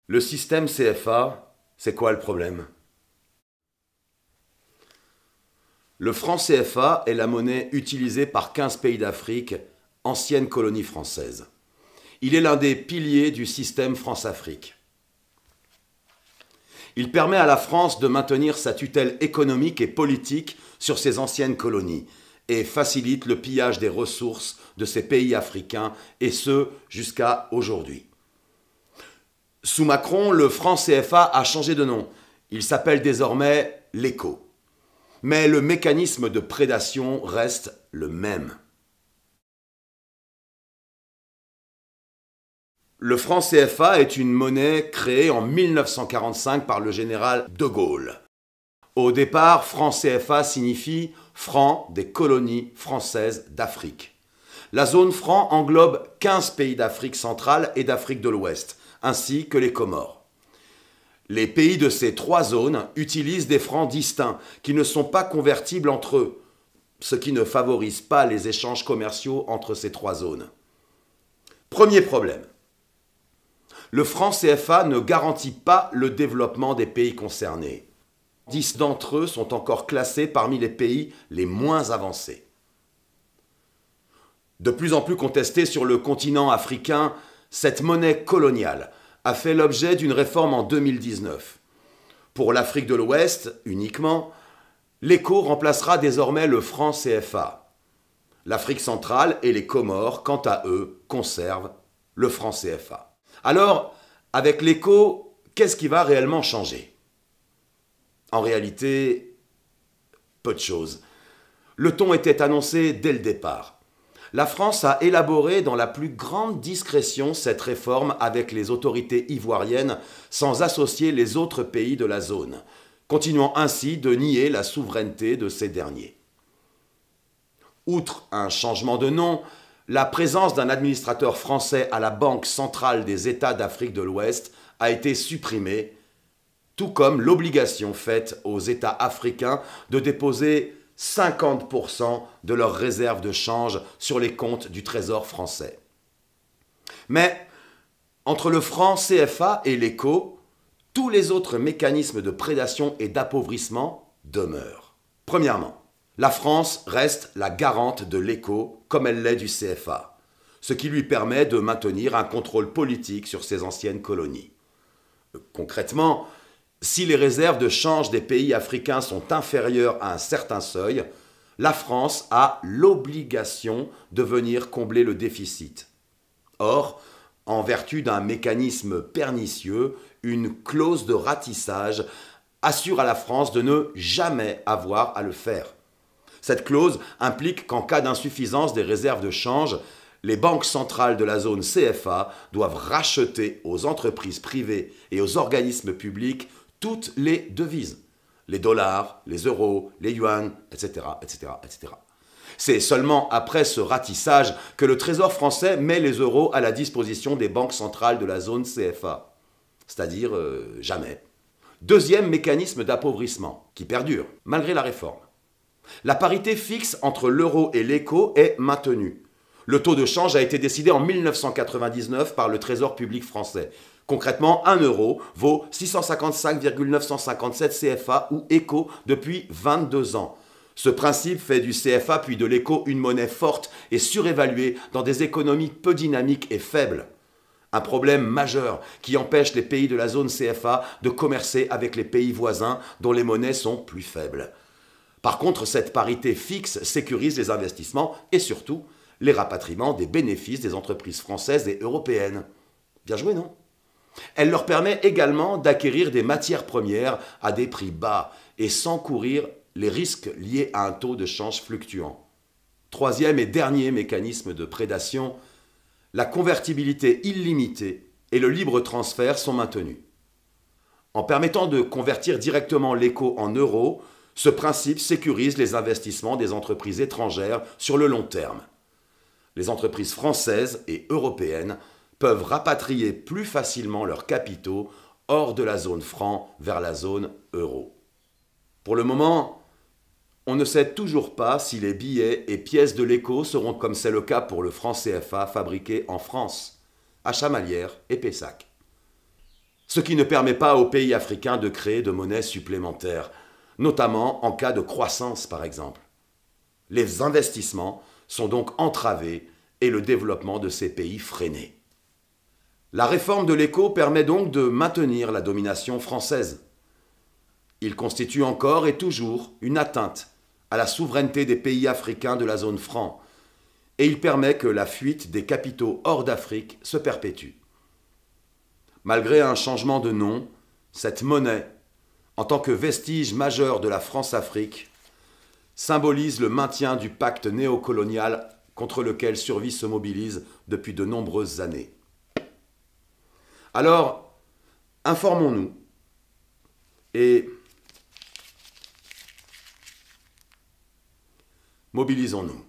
Le système CFA, c'est quoi le problème? Le franc CFA est la monnaie utilisée par 15 pays d'Afrique, ancienne colonie française. Il est l'un des piliers du système France-Afrique. Il permet à la France de maintenir sa tutelle économique et politique sur ses anciennes colonies et facilite le pillage des ressources de ces pays africains, et ce jusqu'à aujourd'hui. Sous Macron, le franc CFA a changé de nom. Il s'appelle désormais l'ECO. Mais le mécanisme de prédation reste le même. Le franc CFA est une monnaie créée en 1945 par le général de Gaulle. Au départ, franc CFA signifie franc des colonies françaises d'Afrique. La zone franc englobe 15 pays d'Afrique centrale et d'Afrique de l'Ouest, ainsi que les Comores. Les pays de ces trois zones utilisent des francs distincts qui ne sont pas convertibles entre eux, ce qui ne favorise pas les échanges commerciaux entre ces trois zones. Premier problème. Le franc CFA ne garantit pas le développement des pays concernés. 10 d'entre eux sont encore classés parmi les pays les moins avancés. De plus en plus contestée sur le continent africain, cette monnaie coloniale a fait l'objet d'une réforme en 2019. Pour l'Afrique de l'Ouest uniquement, l'ECO remplacera désormais le franc CFA. L'Afrique centrale et les Comores, quant à eux, conservent le franc CFA. Alors, avec l'ECO, qu'est-ce qui va réellement changer? En réalité, peu de choses. Le ton était annoncé dès le départ. La France a élaboré dans la plus grande discrétion cette réforme avec les autorités ivoiriennes sans associer les autres pays de la zone, continuant ainsi de nier la souveraineté de ces derniers. Outre un changement de nom, la présence d'un administrateur français à la Banque centrale des États d'Afrique de l'Ouest a été supprimée, tout comme l'obligation faite aux États africains de déposer 50% de leurs réserves de change sur les comptes du Trésor français. Mais entre le franc CFA et l'ECO, tous les autres mécanismes de prédation et d'appauvrissement demeurent. Premièrement, la France reste la garante de l'ECO comme elle l'est du CFA, ce qui lui permet de maintenir un contrôle politique sur ses anciennes colonies. Concrètement, si les réserves de change des pays africains sont inférieures à un certain seuil, la France a l'obligation de venir combler le déficit. Or, en vertu d'un mécanisme pernicieux, une clause de ratissage assure à la France de ne jamais avoir à le faire. Cette clause implique qu'en cas d'insuffisance des réserves de change, les banques centrales de la zone CFA doivent racheter aux entreprises privées et aux organismes publics toutes les devises, les dollars, les euros, les yuans, etc., etc., etc. C'est seulement après ce ratissage que le Trésor français met les euros à la disposition des banques centrales de la zone CFA, c'est-à-dire jamais. Deuxième mécanisme d'appauvrissement, qui perdure, malgré la réforme. La parité fixe entre l'euro et l'ECO est maintenue. Le taux de change a été décidé en 1999 par le Trésor public français. Concrètement, 1 euro vaut 655,957 CFA ou ECO depuis 22 ans. Ce principe fait du CFA puis de l'ECO une monnaie forte et surévaluée dans des économies peu dynamiques et faibles. Un problème majeur qui empêche les pays de la zone CFA de commercer avec les pays voisins dont les monnaies sont plus faibles. Par contre, cette parité fixe sécurise les investissements et surtout les rapatriements des bénéfices des entreprises françaises et européennes. Bien joué, non? Elle leur permet également d'acquérir des matières premières à des prix bas et sans courir les risques liés à un taux de change fluctuant. Troisième et dernier mécanisme de prédation, la convertibilité illimitée et le libre transfert sont maintenus. En permettant de convertir directement l'ECO en euros, ce principe sécurise les investissements des entreprises étrangères sur le long terme. Les entreprises françaises et européennes peuvent rapatrier plus facilement leurs capitaux hors de la zone franc vers la zone euro. Pour le moment, on ne sait toujours pas si les billets et pièces de l'ECO seront, comme c'est le cas pour le franc CFA, fabriqués en France, à Chamalières et Pessac. ce qui ne permet pas aux pays africains de créer de monnaie supplémentaire, notamment en cas de croissance par exemple. Les investissements sont donc entravés et le développement de ces pays freiné. La réforme de l'écho permet donc de maintenir la domination française. Il constitue encore et toujours une atteinte à la souveraineté des pays africains de la zone franc, et il permet que la fuite des capitaux hors d'Afrique se perpétue. Malgré un changement de nom, cette monnaie, en tant que vestige majeur de la France-Afrique, symbolise le maintien du pacte néocolonial contre lequel Survie se mobilise depuis de nombreuses années. Alors, informons-nous et mobilisons-nous.